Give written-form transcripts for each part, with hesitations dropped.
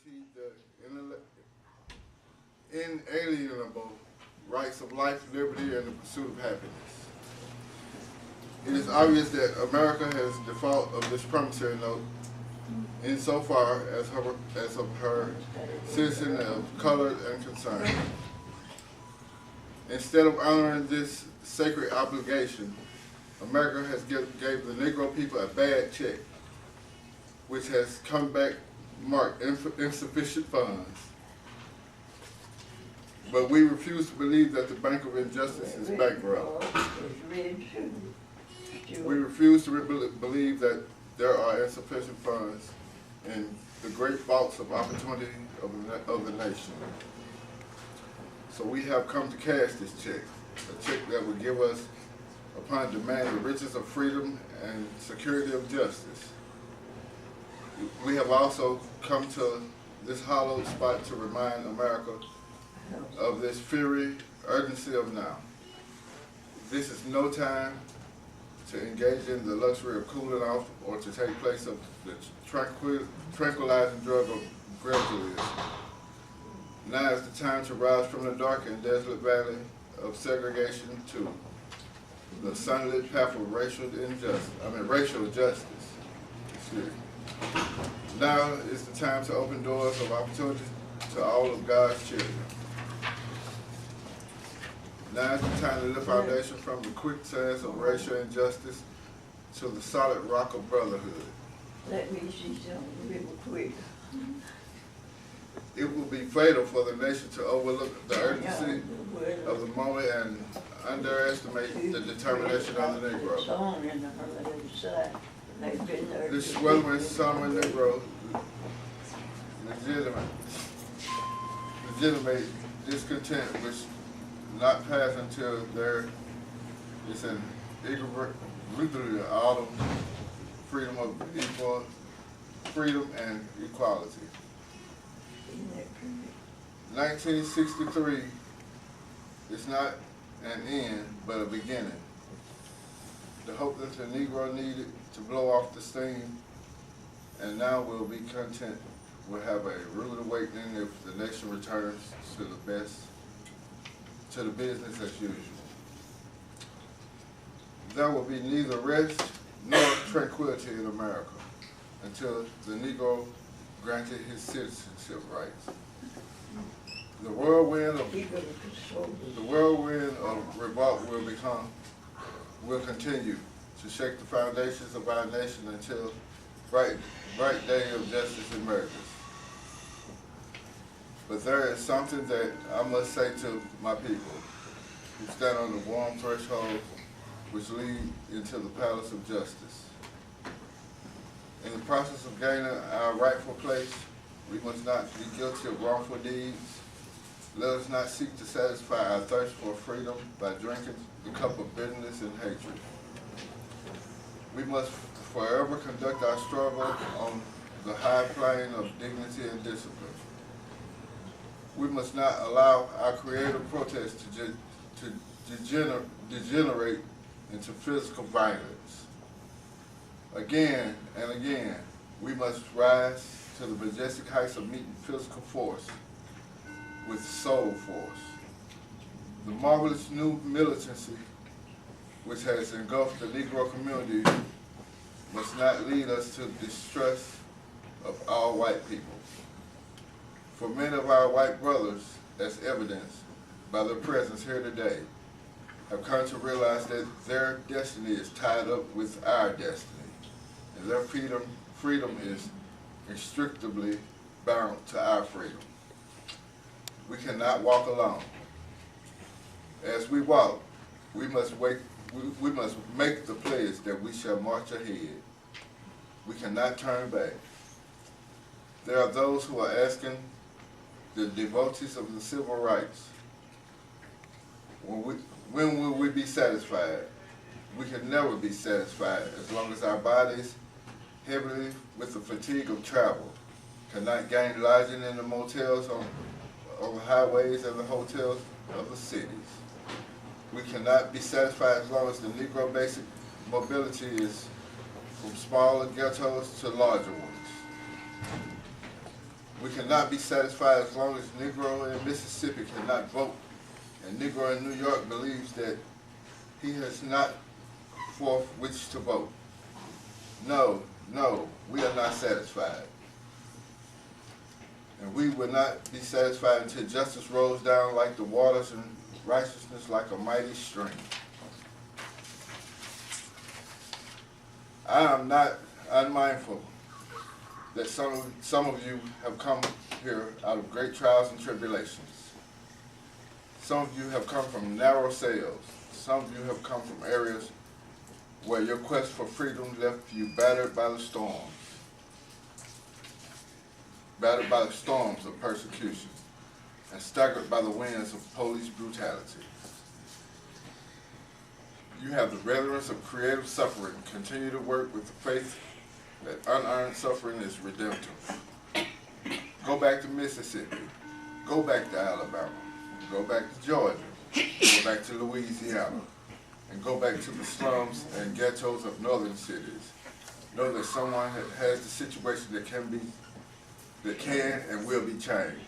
guaranteed the inalienable rights of life, liberty, and the pursuit of happiness. It is obvious that America has default of this promissory note insofar as of her citizen of color and concern. Instead of honoring this sacred obligation, America has gave the Negro people a bad check, which has come back marked insufficient funds. But we refuse to believe that the Bank of Injustice is bankrupt. We refuse to believe that there are insufficient funds in the great vaults of opportunity of the nation. So we have come to cash this check, a check that will give us, upon demand, the riches of freedom and security of justice. We have also come to this hallowed spot to remind America of this fury, urgency of now. This is no time to engage in the luxury of cooling off or to take place of the tranquilizing drug of gradualism. Now is the time to rise from the dark and desolate valley of segregation to the sunlit path of racial justice. Excuse me. Now is the time to open doors of opportunity to all of God's children. Now is the time to lift our nation from the quicksands of racial injustice to the solid rock of brotherhood. Let me see something real quick. It will be fatal for the nation to overlook the urgency of the moment and underestimate the determination of the Negro. This sweltering summer Negro legitimate discontent which not pass until there is an irregular autumn freedom and equality. 1963 is not an end, but a beginning. The hope that the Negro needed to blow off the steam and now will be content will have a rude awakening if the nation returns to the business as usual. There will be neither rest nor tranquility in America until the Negro granted his citizenship rights. The whirlwind of revolt will continue to shake the foundations of our nation until bright day of justice emerges. But there is something that I must say to my people who stand on the warm threshold which lead into the palace of justice. In the process of gaining our rightful place, we must not be guilty of wrongful deeds. Let us not seek to satisfy our thirst for freedom by drinking the cup of bitterness and hatred. We must forever conduct our struggle on the high plane of dignity and discipline. We must not allow our creative protest to degenerate into physical violence. Again and again, we must rise to the majestic heights of meeting physical force with soul force. The marvelous new militancy which has engulfed the Negro community must not lead us to distrust of all white people. For many of our white brothers, as evidenced by their presence here today, have come to realize that their destiny is tied up with our destiny, and their freedom is inextricably bound to our freedom. We cannot walk alone. As we walk, we must make the pledge that we shall march ahead. We cannot turn back. There are those who are asking the devotees of the civil rights, when will we be satisfied? We can never be satisfied as long as our bodies, heavily with the fatigue of travel, cannot gain lodging in the motels on the highways and the hotels of the cities. We cannot be satisfied as long as the Negro basic mobility is from smaller ghettos to larger ones. We cannot be satisfied as long as Negro in Mississippi cannot vote, and Negro in New York believes that he has not for which to vote. No, no, we are not satisfied. And we will not be satisfied until justice rolls down like the waters and righteousness like a mighty stream. I am not unmindful that some of you have come here out of great trials and tribulations. Some of you have come from narrow cells. Some of you have come from areas where your quest for freedom left you battered by the storms of persecution, and staggered by the winds of police brutality. You have the reverence of creative suffering. Continue to work with the faith that unearned suffering is redemptive. Go back to Mississippi. Go back to Alabama. Go back to Georgia. Go back to Louisiana. And go back to the slums and ghettos of northern cities. Know that someone has the situation that can and will be changed.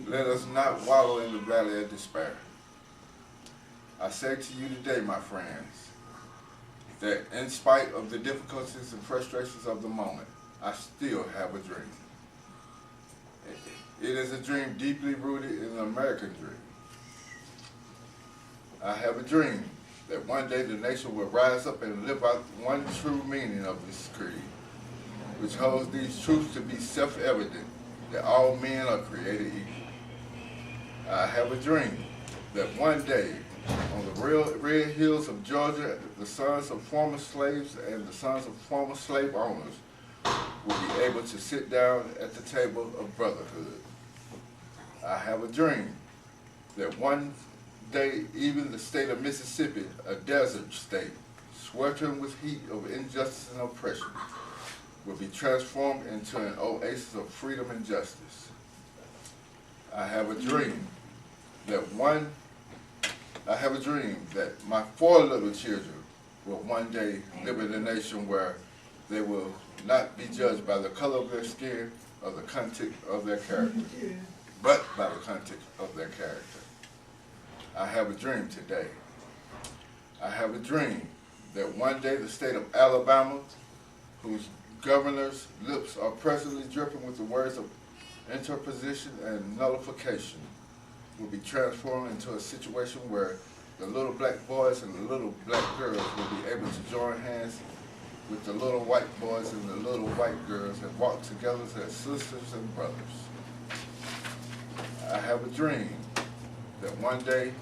Let us not wallow in the valley of despair. I say to you today, my friends, that in spite of the difficulties and frustrations of the moment, I still have a dream. It is a dream deeply rooted in an American dream. I have a dream that one day the nation will rise up and live out one true meaning of this creed, which holds these truths to be self-evident, that all men are created equal. I have a dream that one day, on the red hills of Georgia, the sons of former slaves and the sons of former slave owners will be able to sit down at the table of brotherhood. I have a dream that one day even the state of Mississippi, a desert state, sweltering with heat of injustice and oppression, will be transformed into an oasis of freedom and justice. I have a dream that my 4 little children will one day live in a nation where they will not be judged by the color of their skin or the content of their character, but by the content of their character. I have a dream today. I have a dream that one day the state of Alabama, whose governor's lips are presently dripping with the words of interposition and nullification, will be transformed into a situation where the little black boys and the little black girls will be able to join hands with the little white boys and the little white girls and walk together as sisters and brothers. I have a dream that one day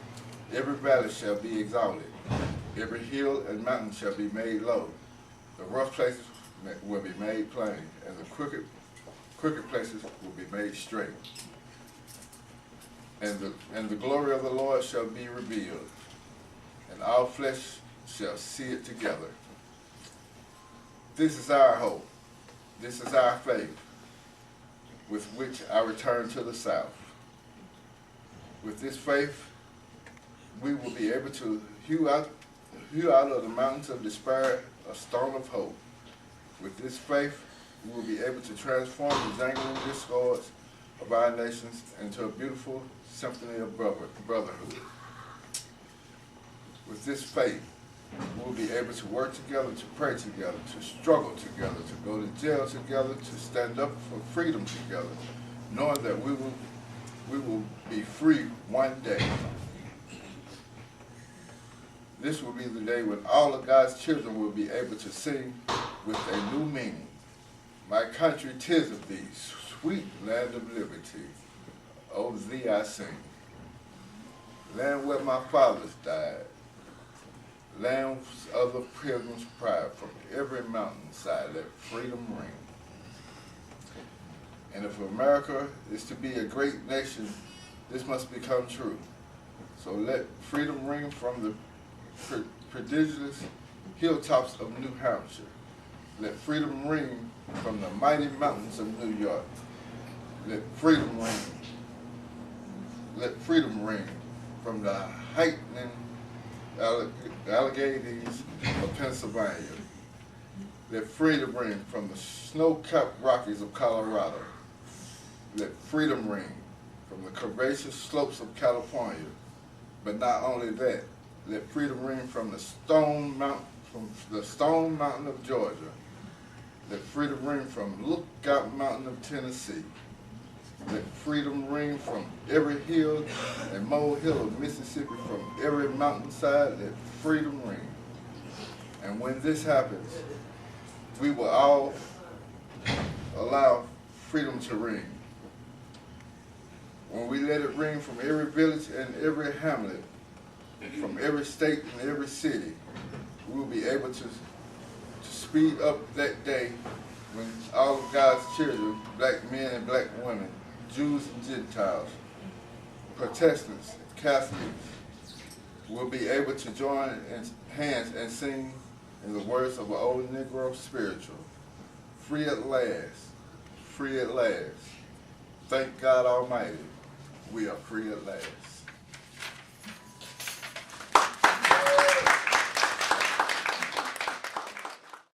every valley shall be exalted, every hill and mountain shall be made low, the rough places will be made plain, and the crooked places will be made straight. And the glory of the Lord shall be revealed, and all flesh shall see it together. This is our hope. This is our faith, with which I return to the South. With this faith, we will be able to hew out of the mountains of despair a stone of hope. With this faith, we will be able to transform the jangling discords of our nations into a beautiful symphony of brotherhood. With this faith, we will be able to work together, to pray together, to struggle together, to go to jail together, to stand up for freedom together, knowing that we will be free one day. This will be the day when all of God's children will be able to sing with a new meaning. My country, 'tis of thee, sweet land of liberty. O thee I sing. Land where my fathers died. Land of the pilgrim's pride. From every mountainside, let freedom ring. And if America is to be a great nation, this must become true. So let freedom ring from the prodigious hilltops of New Hampshire. Let freedom ring from the mighty mountains of New York. Let freedom ring. Let freedom ring from the heightening Alleghenies of Pennsylvania. Let freedom ring from the snow-capped Rockies of Colorado. let freedom ring from the curvaceous slopes of California. But not only that, let freedom ring from the Stone Mountain of Georgia. Let freedom ring from Lookout Mountain of Tennessee. Let freedom ring from every hill and molehill of Mississippi, from every mountainside. Let freedom ring. And when this happens, we will all allow freedom to ring. When we let it ring from every village and every hamlet, from every state and every city, we will be able to speed up that day when all of God's children, black men and black women, Jews and Gentiles, Protestants, Catholics, will be able to join hands and sing in the words of an old Negro spiritual, free at last, free at last. Thank God Almighty, we are free at last.